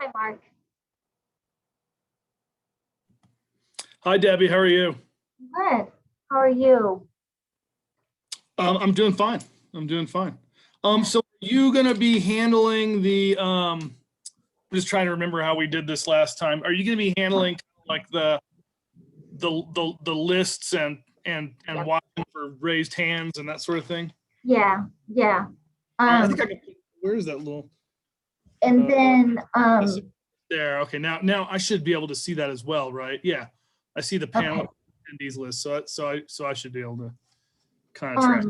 Hi, Mark. Hi, Debbie. How are you? Good. How are you? I'm doing fine. I'm doing fine. So are you gonna be handling the, I'm just trying to remember how we did this last time. Are you gonna be handling like the lists and watching for raised hands and that sort of thing? Yeah, yeah. I think I can, where is that little? And then, There, okay, now I should be able to see that as well, right? Yeah, I see the panel okay. attendees list, so I should be able to kind of track.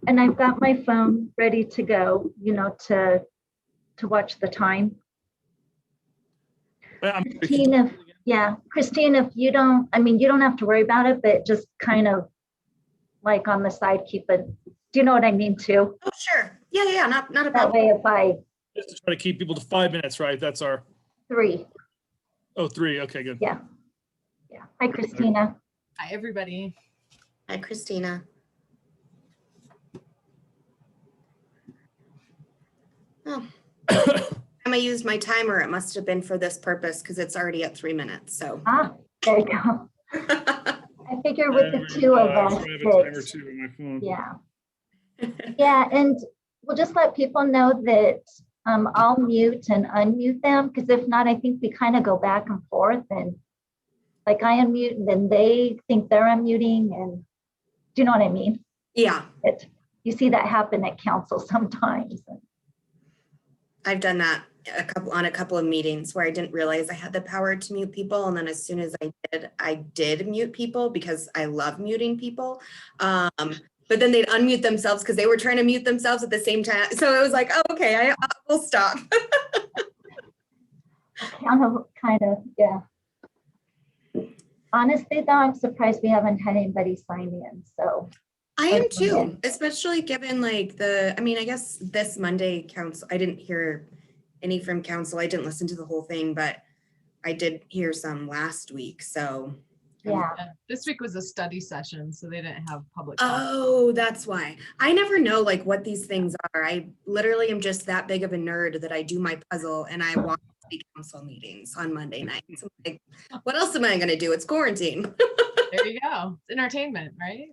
And I've got my phone ready to go, to watch the time. Christine, if you don't, you don't have to worry about it, but just kind of like on the side, keep it, do you know what I mean too? Oh, sure. Yeah, not a That problem. way if I, Just to try to keep people to 5 minutes, right? That's our, 3, oh, 3, okay, good. yeah. Hi, Christina. Hi, everybody. Hi, Christina. Oh. Time I used my timer, it must have been for this purpose because it's already at 3 minutes. So. There you go. I figure with the two of us. I have a timer too on my phone. Yeah. Yeah, and we'll just let people know that I'll mute and unmute them, because if not, I think we kind of go back and forth, and like I unmute and then they think they're unmuting, and do you know what I mean? Yeah. You see that happen at council sometimes. I've done that on a couple of meetings where I didn't realize I had the power to mute people. And then as soon as I did mute people because I love muting people. But then they'd unmute themselves because they were trying to mute themselves at the same time. So it was like, oh, okay, I will stop. Kind of, yeah. Honestly, though, I'm surprised we haven't had anybody sign in. So I am too, especially given like I guess this Monday council, I didn't hear any from council. I didn't listen to the whole thing, but I did hear some last week. So yeah. This week was a study session, so they didn't have public. Oh, that's why. I never know like what these things are. I literally am just that big of a nerd that I do my puzzle and I watch the council meetings on Monday nights. I'm like, what else am I going to do? It's quarantine. There you go. It's entertainment, right?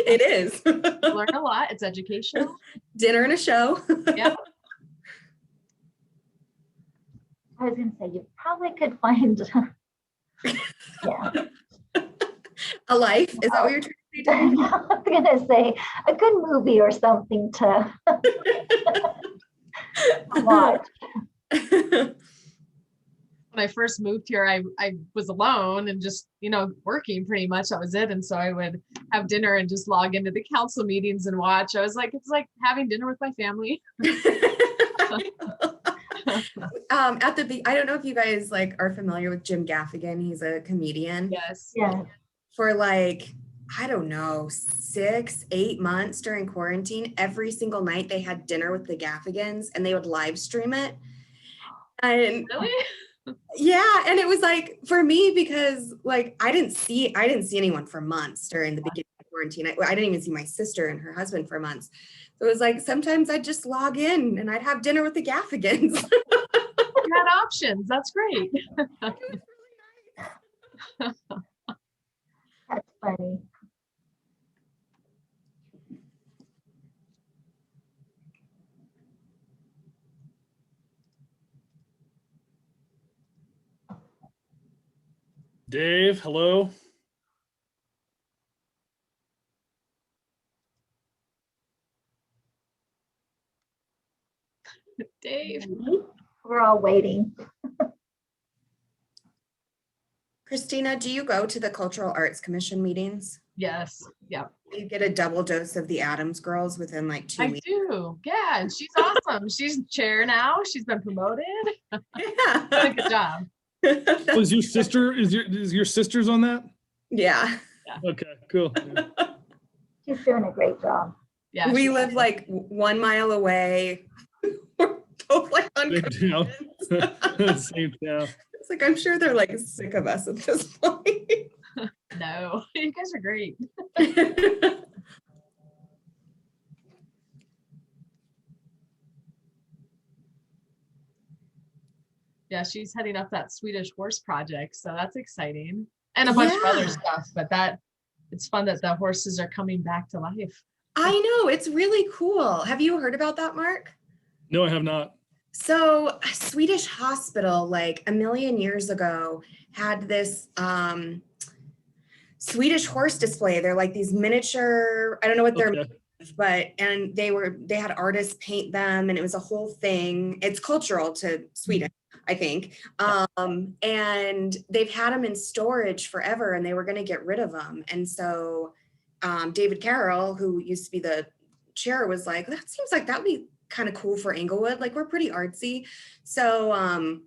It is. Learn a lot. It's educational. Dinner and a show. Yeah. I was going to say, you probably could find, yeah. A life? Is that what you're trying to say? I was going to say a good movie or something to watch. When I first moved here, I was alone and just, working pretty much. That was it. And so I would have dinner and just log into the council meetings and watch. I was like, it's like having dinner with my family. I don't know if you guys like are familiar with Jim Gaffigan. He's a comedian. Yes. Yeah. For like, I don't know, 6-8 months during quarantine, every single night they had dinner with the Gaffigans and they would live stream it. And really? Yeah, and it was like for me because like I didn't see anyone for months during the beginning of quarantine. I didn't even see my sister and her husband for months. So it was like sometimes I'd just log in and I'd have dinner with the Gaffigans. You had options. That's great. That's funny. Dave, hello. Dave. We're all waiting. Christina, do you go to the Cultural Arts Commission meetings? Yes. Yeah. You get a double dose of the Addams Girls within like 2 weeks. I do. Yeah. And she's awesome. She's chair now. She's been promoted. Yeah. Done a good job. Was your sister, is your sister's on that? Yeah. Okay, cool. She's doing a great job. Yeah. We live like 1 mile away. We're both like on Same town. Same town. It's like, I'm sure they're like sick of us at this point. No, you guys are great. Yeah, she's heading up that Swedish horse project, so that's exciting. And a bunch of other Yeah. stuff, but it's fun that the horses are coming back to life. I know, it's really cool. Have you heard about that, Mark? No, I have not. So a Swedish hospital, like a million years ago, had this Swedish horse display. They're like these miniature, I don't know what they're, Okay. but, and they had artists paint them and it was a whole thing. It's cultural to Sweden, I think. And they've had them in storage forever and they were going to get rid of them. And so David Carroll, who used to be the chair, was like, that seems like that would be kind of cool for Inglewood. Like, we're pretty artsy. So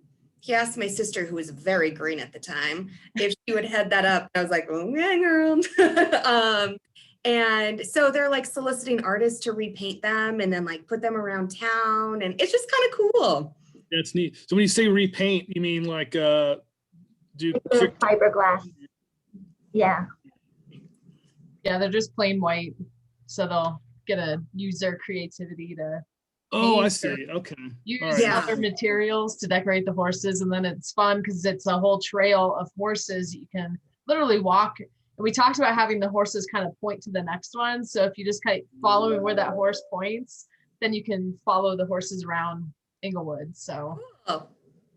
he asked my sister, who was very green at the time, if she would head that up. I was like, oh, yeah, girl. And so they're like soliciting artists to repaint them and then like put them around town. And it's just kind of cool. That's neat. So when you say repaint, you mean like do The fiberglass. Yeah. Yeah, they're just plain white, so they'll use their creativity to oh, I paint see. or Okay. use All right. Yeah. other materials to decorate the horses. And then it's fun because it's a whole trail of horses. You can literally walk. And we talked about having the horses kind of point to the next one. So if you just kind of follow where that horse points, then you can follow the horses around Inglewood. So Oh,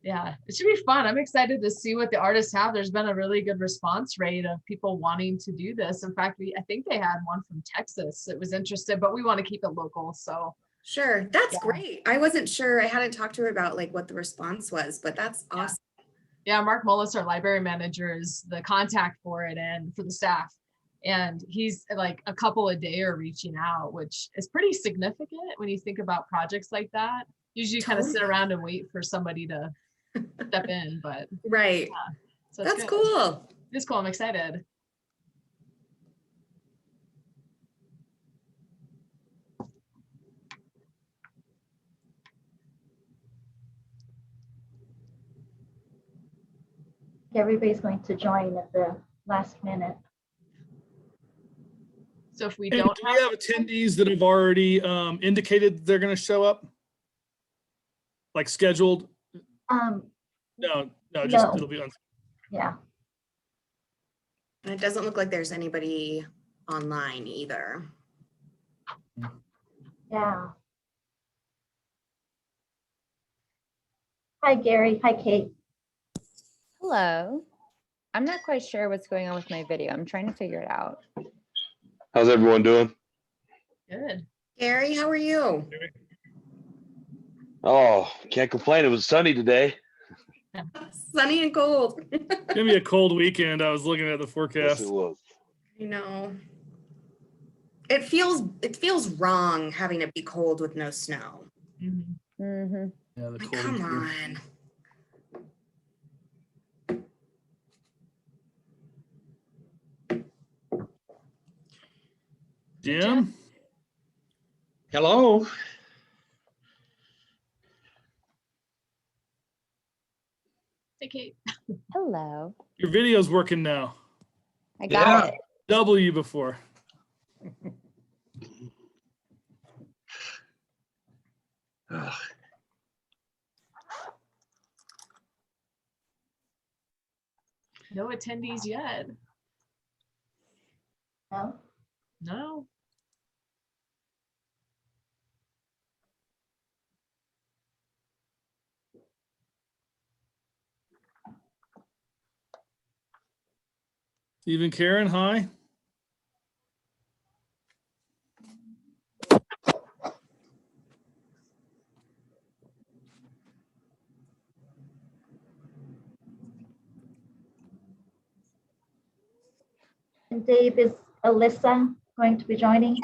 yeah, it should be fun. I'm excited to see what the artists have. There's been a really good response rate of people wanting to do this. In fact, I think they had one from Texas that was interested, but we want to keep it local. So sure. That's Yeah. great. I wasn't sure. I hadn't talked to her about like what the response was, but that's Yeah. awesome. yeah, Mark Mullis, our library manager, is the contact for it and for the staff. And he's like a couple a day are reaching out, which is pretty significant when you think about projects like that. Usually you kind of sit Totally. around and wait for somebody to step in, but Right. so it's That's good. cool. It's cool. I'm excited. Everybody's going to join at the last minute. So if we And don't do we have attendees that have already indicated they're going to show up? Like scheduled? No, just No. it'll be on. Yeah. And it doesn't look like there's anybody online either. Yeah. Hi, Gary. Hi, Kate. Hello. I'm not quite sure what's going on with my video. I'm trying to figure it out. How's everyone doing? good. Gary, how are you? Oh, can't complain. It was sunny today. Sunny and cold. It's gonna be a cold weekend. I was looking at the Yes, forecast. it was. I know. It feels wrong having it be cold with no snow. Mhm. Mm-hmm. Yeah, the Like, cold. come weekend. on. Jim? Hello. Hey, Kate. Hello. Your video's working now. I got Yeah. it. Double you before. Ugh. No attendees yet. No? No. Stephen Karen, hi. And Dave, is Alyssa going to be joining?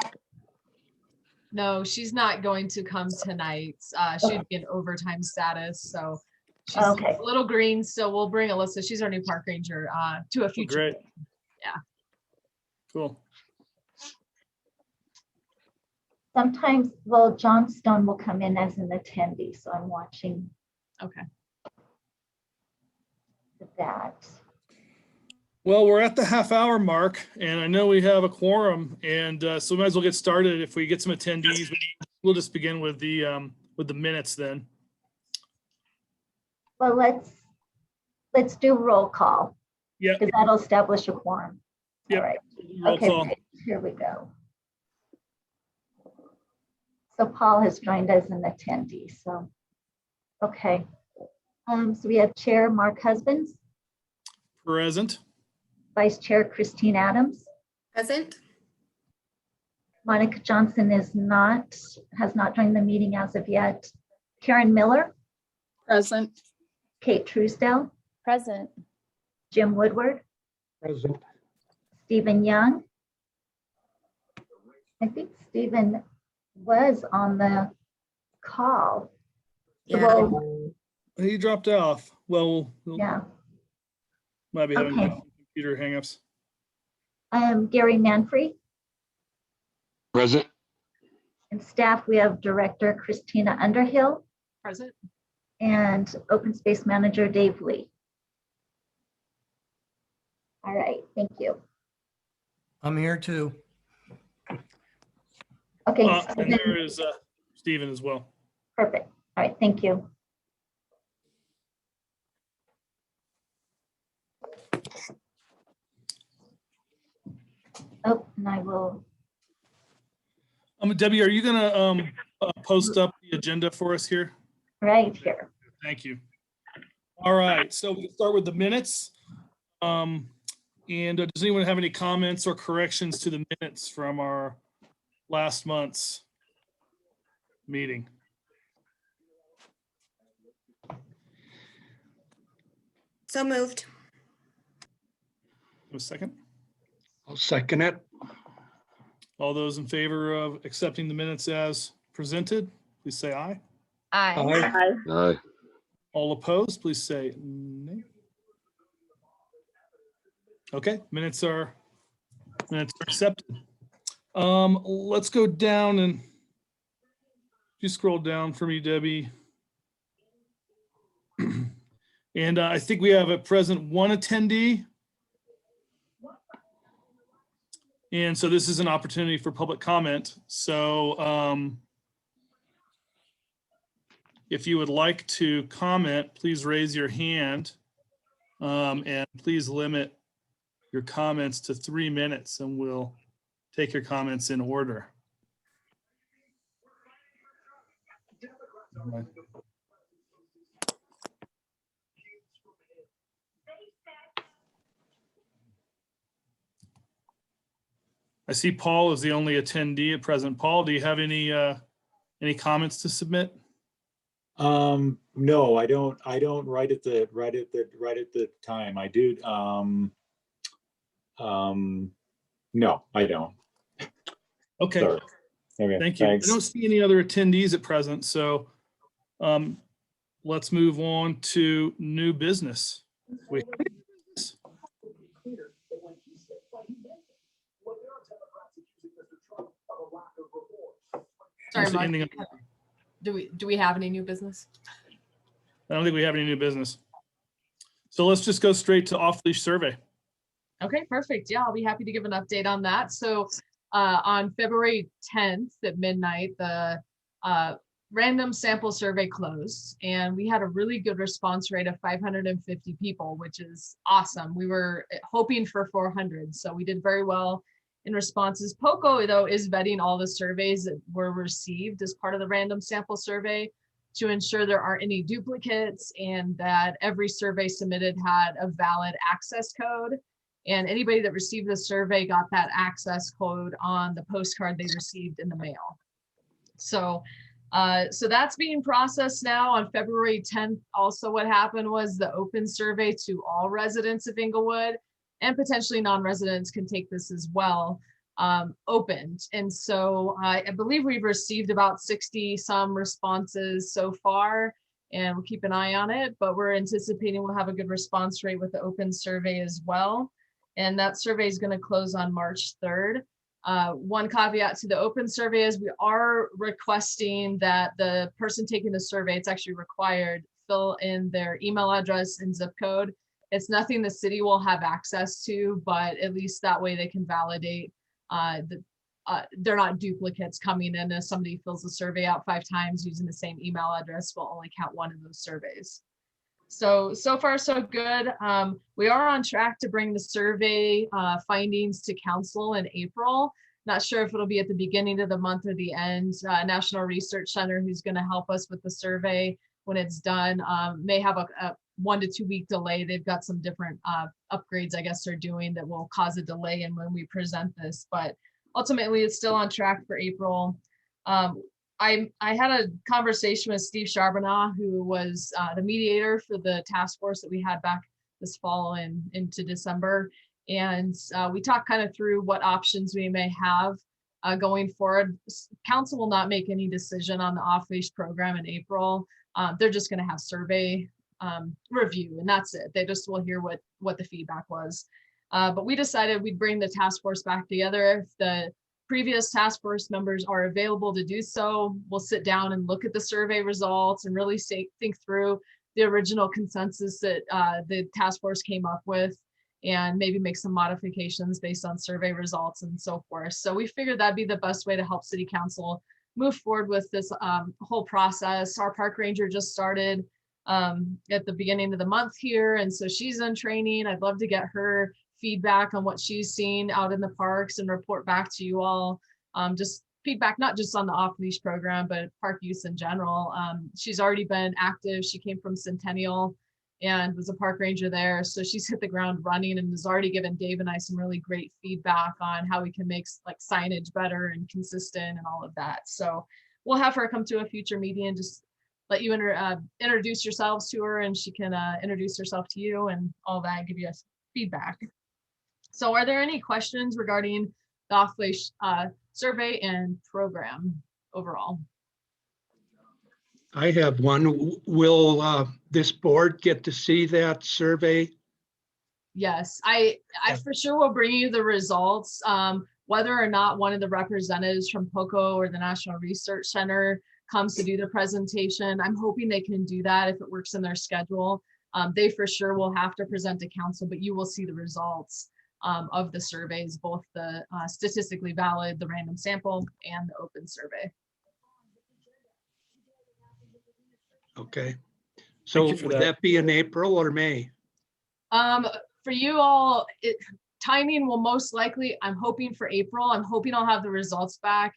No, she's not going to come tonight. She'd be in overtime status, so she's Okay. a little green. So we'll bring Alyssa. She's our new park ranger to a Oh, future. great. Yeah. Cool. Sometimes, well, John Stone will come in as an attendee, so I'm watching Okay. that. Well, we're at the half hour mark and I know we have a quorum and so we might as well get started. If we get some attendees, we'll just begin with the minutes then. Well, let's do roll call, Yeah, because that'll establish a quorum. Yep. All right. roll Okay, call. great. Here we go. So Paul has joined as an attendee, so, okay. So we have Chair Mark Husbands, Present. Vice Chair Christine Adams, Present? Monica Johnson has not joined the meeting as of yet. Karen Miller, Present. Kate Truesdale, Present. Jim Woodward, Present. Stephen Young. I think Stephen was on the call. Yeah. Well, He dropped off. Well, we'll yeah. might be having Okay. computer hangups. Gary Manfrey, Present. and staff, we have Director Christina Underhill Present. and Open Space Manager Dave Lee. All right, thank you. I'm here too. Okay, And Stephen, there is Stephen as well. perfect. All right, thank you. Oh, and I will, Debbie, are you gonna post up the agenda for us here? right here. Thank you. All right, so we can start with the minutes. And does anyone have any comments or corrections to the minutes from our last month's meeting? So moved. A second. I'll second it. All those in favor of accepting the minutes as presented, please say aye. Aye. Aye. Aye. All opposed, please say nay. Okay, minutes are accepted. Let's go down and you scroll down for me, Debbie. And I think we have at present one attendee. And so this is an opportunity for public comment. So if you would like to comment, please raise your hand. And please limit your comments to 3 minutes and we'll take your comments in order. I see Paul is the only attendee at present. Paul, do you have any comments to submit? No, I don't right at the time. I do. No, I don't. Okay, Sorry. Okay. thank you. Thanks. I don't see any other attendees at present, so let's move on to new business. Sorry, Is there Mark. anything- Do we have any new business? I don't think we have any new business. So let's just go straight to off-leash survey. Okay, perfect. Yeah, I'll be happy to give an update on that. So on February 10th at midnight, the random sample survey closed and we had a really good response rate of 550 people, which is awesome. We were hoping for 400, so we did very well in responses. POCO, though, is vetting all the surveys that were received as part of the random sample survey to ensure there aren't any duplicates and that every survey submitted had a valid access code. And anybody that received the survey got that access code on the postcard they received in the mail. So that's being processed now. On February 10th, also what happened was the open survey to all residents of Inglewood and potentially non-residents can take this as well, opened. And so I believe we've received about 60 some responses so far, and we'll keep an eye on it, but we're anticipating we'll have a good response rate with the open survey as well. And that survey is going to close on March 3rd. One caveat to the open survey is we are requesting that the person taking the survey, it's actually required, fill in their email address and zip code. It's nothing the city will have access to, but at least that way they can validate that they're not duplicates coming in. If somebody fills the survey out 5 times using the same email address, we'll only count one of those surveys. So far so good. We are on track to bring the survey findings to council in April. Not sure if it'll be at the beginning of the month or the end. National Research Center, who's going to help us with the survey when it's done, may have a 1 to 2 week delay. They've got some different upgrades, I guess, they're doing that will cause a delay in when we present this. But ultimately, it's still on track for April. I had a conversation with Steve Charbonneau, who was the mediator for the task force that we had back this fall and into December. And we talked kind of through what options we may have going forward. Council will not make any decision on the off-leash program in April. They're just going to have survey review, and that's it. They just will hear what the feedback was. But we decided we'd bring the task force back together. If the previous task force members are available to do so, we'll sit down and look at the survey results and really think through the original consensus that the task force came up with, and maybe make some modifications based on survey results and so forth. So we figured that'd be the best way to help City Council move forward with this whole process. Our park ranger just started at the beginning of the month here, and so she's in training. I'd love to get her feedback on what she's seen out in the parks and report back to you all. Just feedback, not just on the off-leash program, but park use in general. She's already been active. She came from Centennial and was a park ranger there. So she's hit the ground running and has already given Dave and I some really great feedback on how we can make like signage better and consistent and all of that. So we'll have her come to a future meeting and just let you introduce yourselves to her, and she can introduce herself to you and all that, give you a feedback. So are there any questions regarding the off-leash survey and program overall? I have one. Will this board get to see that survey? Yes, I for sure will bring you the results. Whether or not one of the representatives from POCO or the National Research Center comes to do the presentation, I'm hoping they can do that if it works in their schedule. They for sure will have to present to council, but you will see the results of the surveys, both the statistically valid, the random sample, and the open survey. Okay. So would that be in April or May? For you all, timing will most likely, I'm hoping for April. I'm hoping I'll have the results back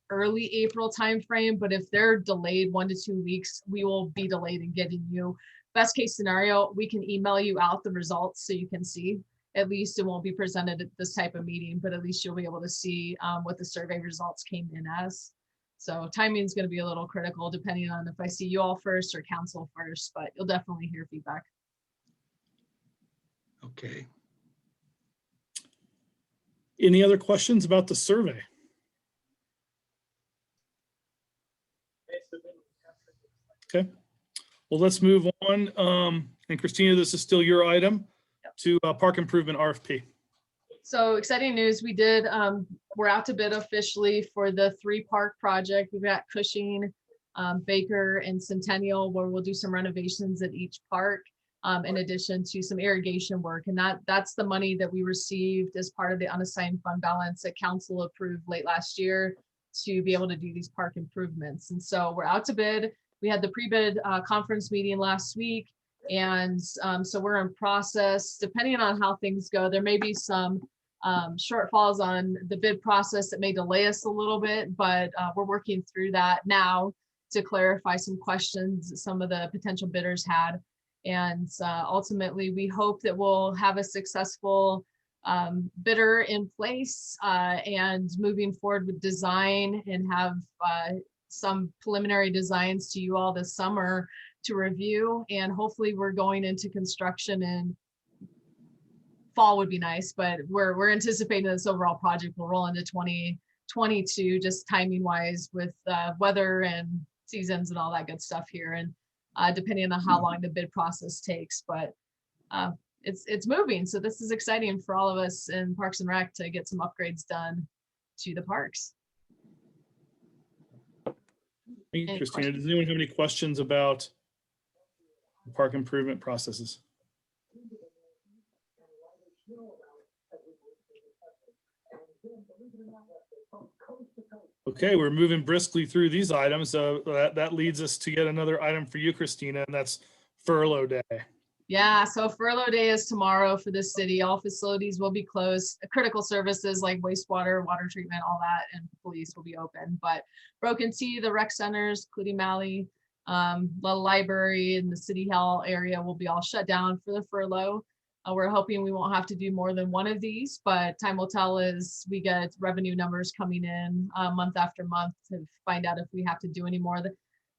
early April timeframe, but if they're delayed 1 to 2 weeks, we will be delayed in getting you. Best case scenario, we can email you out the results so you can see. At least it won't be presented at this type of meeting, but at least you'll be able to see what the survey results came in as. So timing is going to be a little critical depending on if I see you all first or council first, but you'll definitely hear feedback. Okay. Any other questions about the survey? Okay, well, let's move on. And Christina, this is still your item to park improvement RFP. So exciting news. We did, we're out to bid officially for the 3-park project. We've got Cushing, Baker, and Centennial, where we'll do some renovations at each park, in addition to some irrigation work. And that's the money that we received as part of the unassigned fund balance that council approved late last year to be able to do these park improvements. And so we're out to bid. We had the pre-bid conference meeting last week. And so we're in process, depending on how things go, there may be some shortfalls on the bid process that may delay us a little bit, but we're working through that now to clarify some questions that some of the potential bidders had. And ultimately, we hope that we'll have a successful bidder in place and moving forward with design and have some preliminary designs to you all this summer to review. And hopefully we're going into construction in fall would be nice, but we're anticipating this overall project will roll into 2022, just timing wise with weather and seasons and all that good stuff here. And depending on how long the bid process takes, but it's moving. So this is exciting for all of us in Parks and Rec to get some upgrades done to the parks. Thank you, Christina. Does anyone have any questions about the park improvement processes? Okay, we're moving briskly through these items. That leads us to yet another item for you, Christina, and that's furlough day. Yeah, so furlough day is tomorrow for the city. All facilities will be closed. Critical services like wastewater, water treatment, all that, and police will be open. But Broken T, the rec centers, including Malley, the library and the city hall area will be all shut down for the furlough. We're hoping we won't have to do more than one of these, but time will tell as we get revenue numbers coming in month after month to find out if we have to do any more.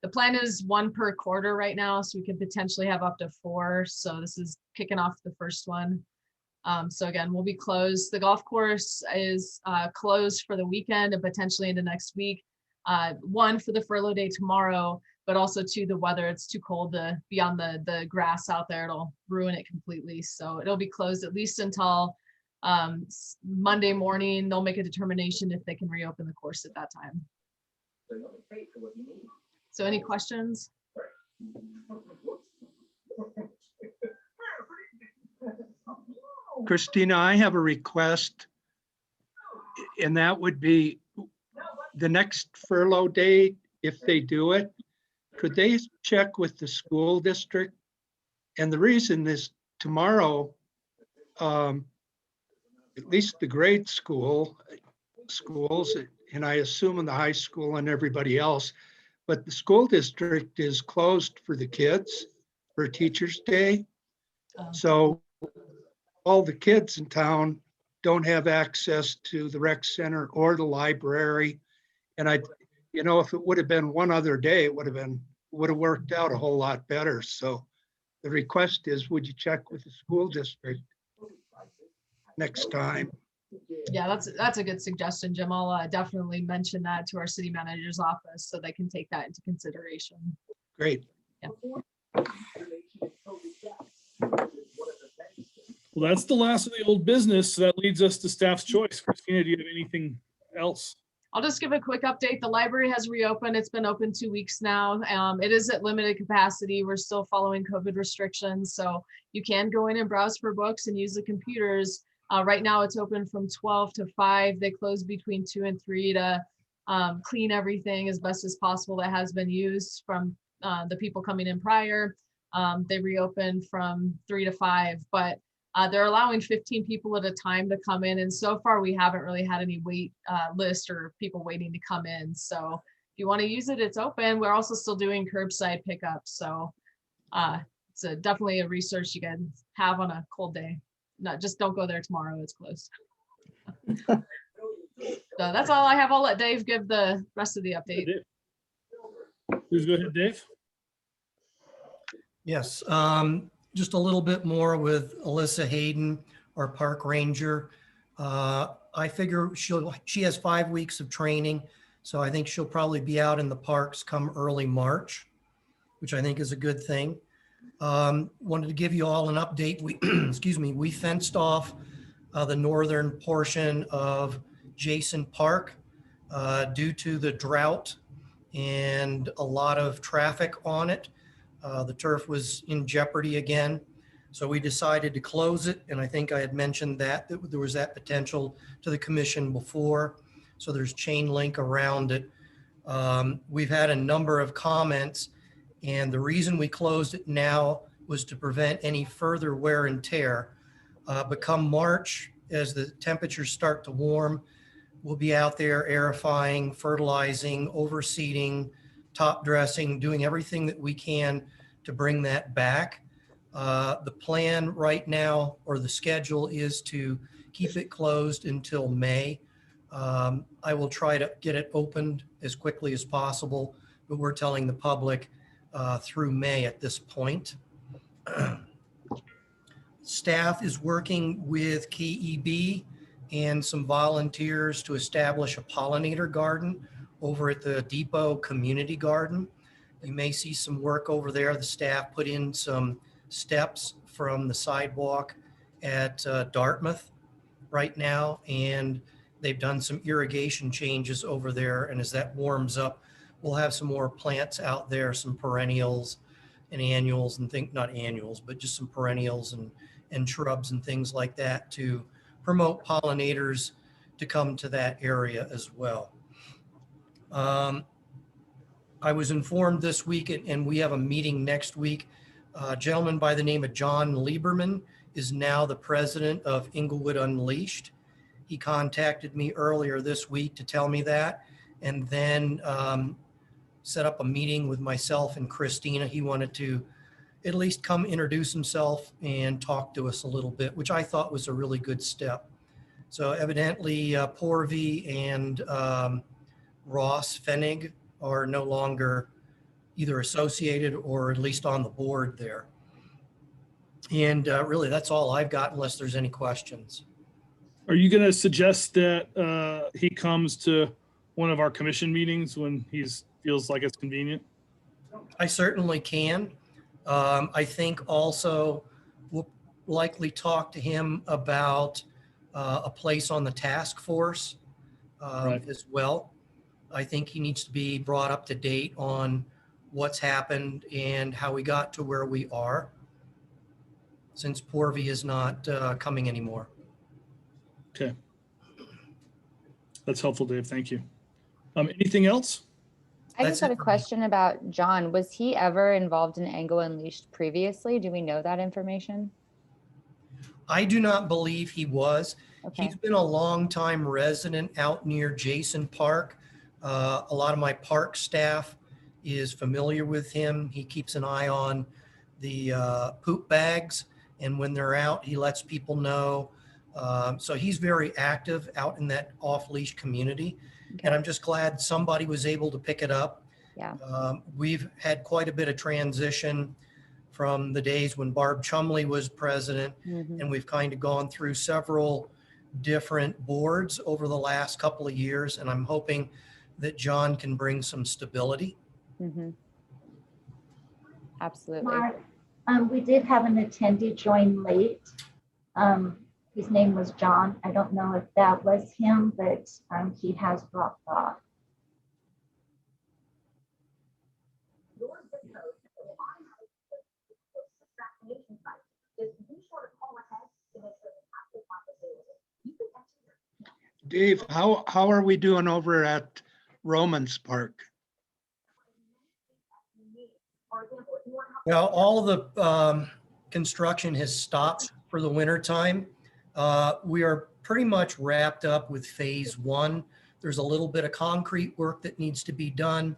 The plan is 1 per quarter right now, so we could potentially have up to 4. So this is kicking off the first one. So again, we'll be closed. The golf course is closed for the weekend and potentially into next week. 1 for the furlough day tomorrow, but also 2, the weather, it's too cold to be on the grass out there. It'll ruin it completely. So it'll be closed at least until Monday morning. They'll make a determination if they can reopen the course at that time. So any questions? Christina, I have a request, and that would be the next furlough day, if they do it, could they check with the school district? And the reason is tomorrow, at least the grade schools, and I assume in the high school and everybody else, but the school district is closed for the kids for Teachers' Day. So all the kids in town don't have access to the rec center or the library. And if it would have been one other day, it would have worked out a whole lot better. So the request is, would you check with the school district next time? Yeah, that's a good suggestion, Jim. I'll definitely mention that to our city manager's office so they can take that into consideration. Great. Yeah. Well, that's the last of the old business. So that leads us to staff's choice. Christina, do you have anything else? I'll just give a quick update. The library has reopened. It's been open 2 weeks now. It is at limited capacity. We're still following COVID restrictions. So you can go in and browse for books and use the computers. Right now it's open from 12 to 5. They close between 2 and 3 to clean everything as best as possible that has been used from the people coming in prior. They reopened from 3 to 5, but they're allowing 15 people at a time to come in. And so far we haven't really had any wait list or people waiting to come in. So if you want to use it, it's open. We're also still doing curbside pickup. So it's definitely a resource you can have on a cold day. Just don't go there tomorrow, it's closed. So that's all I have. I'll let Dave give the rest of the update. Please go ahead, Dave. Yes, just a little bit more with Alyssa Hayden, our park ranger. I figure she has 5 weeks of training, so I think she'll probably be out in the parks come early March, which I think is a good thing. Wanted to give you all an update. We, excuse me, we fenced off the northern portion of Jason Park due to the drought and a lot of traffic on it. The turf was in jeopardy again. So we decided to close it. And I think I had mentioned that there was that potential to the commission before. So there's chain link around it. We've had a number of comments, and the reason we closed it now was to prevent any further wear and tear. But come March, as the temperatures start to warm, we'll be out there aerifying, fertilizing, overseeding, top dressing, doing everything that we can to bring that back. The plan right now, or the schedule, is to keep it closed until May. I will try to get it opened as quickly as possible, but we're telling the public through May at this point. Staff is working with KEB and some volunteers to establish a pollinator garden over at the Depot Community Garden. You may see some work over there. The staff put in some steps from the sidewalk at Dartmouth right now, and they've done some irrigation changes over there. And as that warms up, we'll have some more plants out there, some perennials and annuals and not annuals, but just some perennials and shrubs and things like that to promote pollinators to come to that area as well. I was informed this week, and we have a meeting next week A gentleman by the name of John Lieberman is now the president of Inglewood Unleashed. He contacted me earlier this week to tell me that, and then set up a meeting with myself and Christina. He wanted to at least come introduce himself and talk to us a little bit, which I thought was a really good step. So evidently Porvy and Ross Fenig are no longer either associated or at least on the board there. And really, that's all I've got unless there's any questions. Are you going to suggest that he comes to one of our commission meetings when he feels like it's convenient? I certainly can. I think also we'll likely talk to him about a place on the task force Right. as well. I think he needs to be brought up to date on what's happened and how we got to where we are, since Porvy is not coming anymore. Okay. That's helpful, Dave. Thank you. Anything else? I That's just had it a for me. question about John. Was he ever involved in Angle Unleashed previously? Do we know that information? I do not believe he was. Okay. He's been a longtime resident out near Jason Park. A lot of my park staff is familiar with him. He keeps an eye on the poop bags, and when they're out, he lets people know. So he's very active out in that off-leash community, and I'm just glad somebody was able to pick it up. Yeah. We've had quite a bit of transition from the days when Barb Chumley was president, Mhm. and we've kind of gone through several different boards over the last couple of years, and I'm hoping that John can bring some stability. Mhm. Absolutely. Mark, we did have an attendee join late. His name was John. I don't know if that was him, but he has dropped off. Dave, how are we doing over at Romans Park? Well, all the construction has stopped for the winter time. We are pretty much wrapped up with phase one. There's a little bit of concrete work that needs to be done,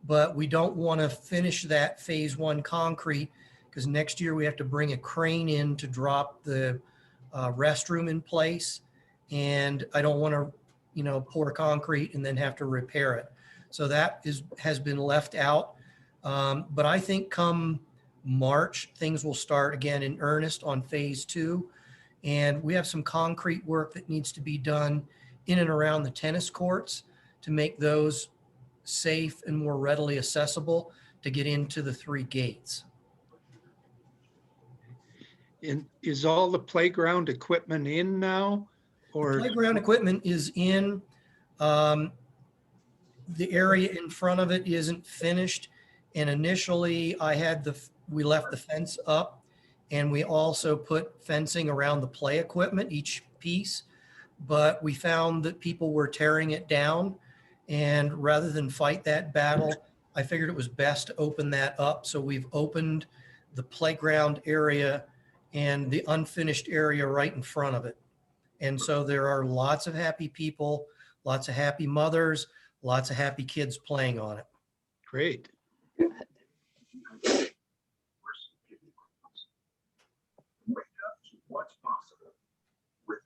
but we don't want to finish that phase one concrete because next year we have to bring a crane in to drop the restroom in place. And I don't want to, pour concrete and then have to repair it. So that has been left out. But I think come March, things will start again in earnest on phase two. And we have some concrete work that needs to be done in and around the tennis courts to make those safe and more readily accessible to get into the 3 gates. And is all the playground equipment in now? Or Playground equipment is in. The area in front of it isn't finished. And initially we left the fence up, and we also put fencing around the play equipment, each piece. But we found that people were tearing it down. And rather than fight that battle, I figured it was best to open that up. So we've opened the playground area and the unfinished area right in front of it. And so there are lots of happy people, lots of happy mothers, lots of happy kids playing on it. great.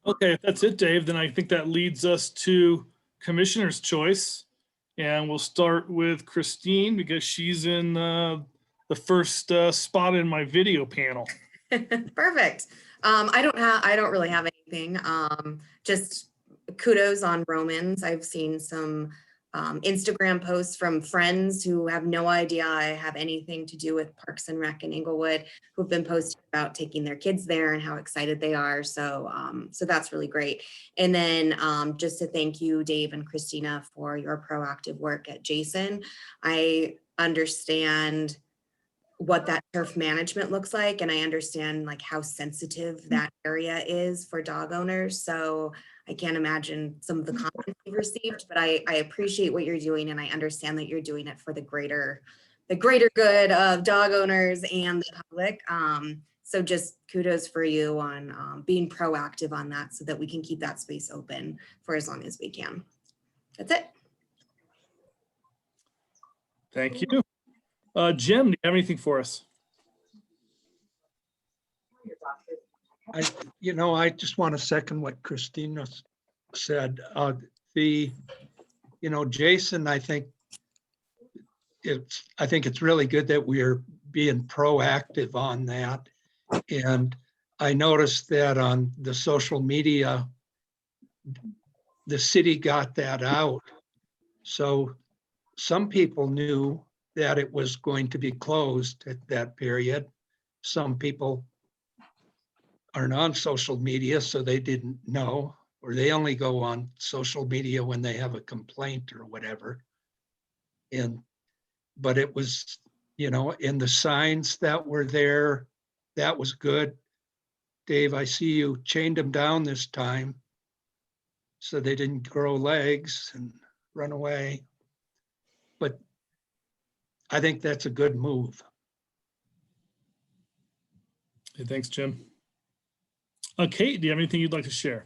Okay, if that's it, Dave, then I think that leads us to Commissioner's Choice. And we'll start with Christine because she's in the first spot in my video panel. Perfect. I don't really have anything. Just kudos on Romans. I've seen some Instagram posts from friends who have no idea I have anything to do with Parks and Rec in Inglewood, who've been posting about taking their kids there and how excited they are. So that's really great. And then just to thank you, Dave and Christina, for your proactive work at Jason. I understand what that turf management looks like, and I understand like how sensitive that area is for dog owners. So I can't imagine some of the comments you've received, but I appreciate what you're doing, and I understand that you're doing it for the greater the greater good of dog owners and the public. So just kudos for you on being proactive on that so that we can keep that space open for as long as we can. That's it. Thank you. Jim, do you have anything for us? I just want to second what Christina said. Jason, I think it's really good that we're being proactive on that. And I noticed that on the social media, the city got that out. So some people knew that it was going to be closed at that period. Some people aren't on social media, so they didn't know, or they only go on social media when they have a complaint or whatever. But it was, in the signs that were there, that was good. Dave, I see you chained them down this time so they didn't grow legs and run away. But I think that's a good move. Hey, thanks, Jim. Kate, do you have anything you'd like to share?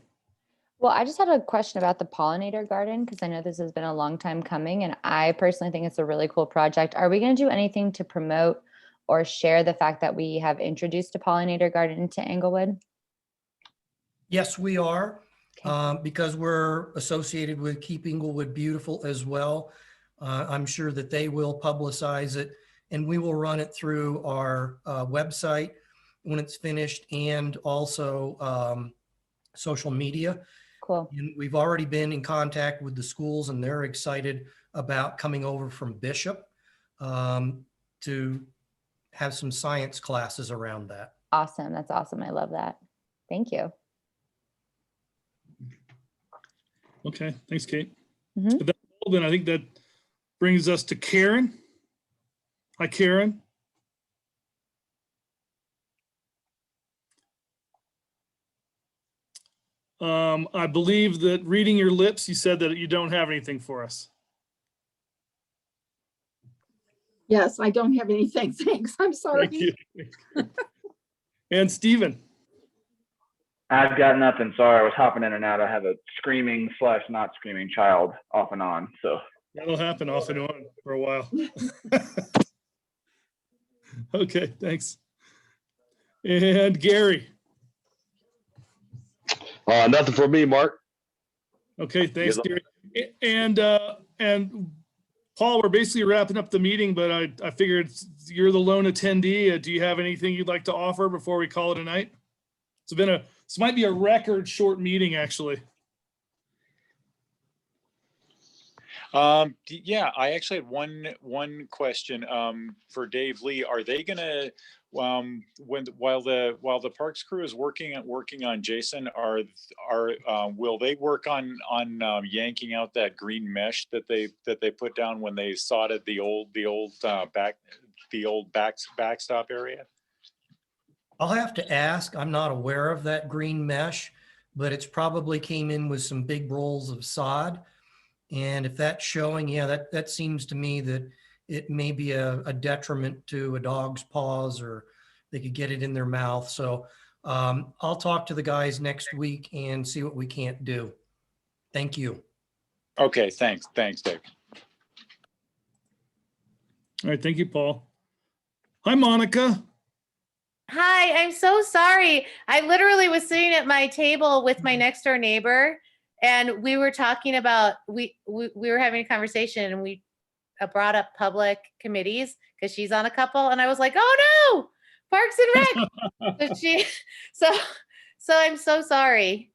Well, I just had a question about the pollinator garden because I know this has been a long time coming and I personally think it's a really cool project. Are we going to do anything to promote or share the fact that we have introduced a pollinator garden to Englewood? Yes, we are, because we're associated with Keep Englewood Beautiful as well. I'm sure that they will publicize it and we will run it through our website when it's finished and also social media. Cool. And we've already been in contact with the schools and they're excited about coming over from Bishop to have some science classes around that. Awesome. That's awesome. I love that. Thank you. Okay, thanks, Kate. Mhm. So that's all, then I think that brings us to Karen. Hi, Karen. I believe that reading your lips, you said that you don't have anything for us. Yes, I don't have anything. Thanks. I'm sorry. Thank you. And Stephen. I've got nothing. Sorry, I was hopping in and out. I have a screaming / not screaming child off and on. So That'll happen off and on for a while. Okay, thanks. And Gary. Nothing for me, Mark. Okay, thanks, Gary. And Paul, we're basically wrapping up the meeting, but I figured you're the lone attendee. Do you have anything you'd like to offer before we call it a night? This might be a record short meeting, actually. Yeah, I actually had one question for Dave Lee. Are they gonna while the parks crew is working on Jason, will they work on yanking out that green mesh that they put down when they sodded the old backstop area? I'll have to ask. I'm not aware of that green mesh, but it's probably came in with some big rolls of sod. And if that's showing, yeah, that seems to me that it may be a detriment to a dog's paws or they could get it in their mouth. So I'll talk to the guys next week and see what we can't do. Thank you. Okay, thanks, Dave. All right, thank you, Paul. Hi, Monica. Hi, I'm so sorry. I literally was sitting at my table with my next door neighbor and we were talking about, we were having a conversation and we brought up public committees because she's on a couple and I was like, oh no, Parks and Rec. So I'm so sorry.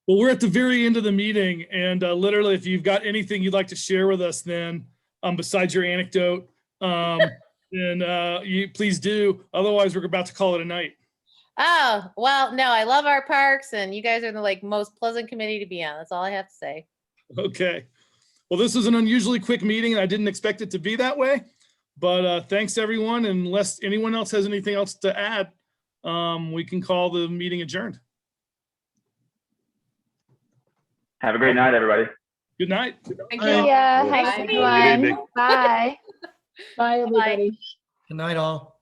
Well, we're at the very end of the meeting and literally if you've got anything you'd like to share with us then, besides your anecdote, then you please do. Otherwise, we're about to call it a night. Oh, well, no, I love our parks and you guys are the most pleasant committee to be on. That's all I have to say. Okay. Well, this was an unusually quick meeting and I didn't expect it to be that way, but thanks everyone. Unless anyone else has anything else to add, we can call the meeting adjourned. have a great night, everybody. Good night. See ya. Hi, Good everyone. evening. Bye. Bye, everybody. Good night, all.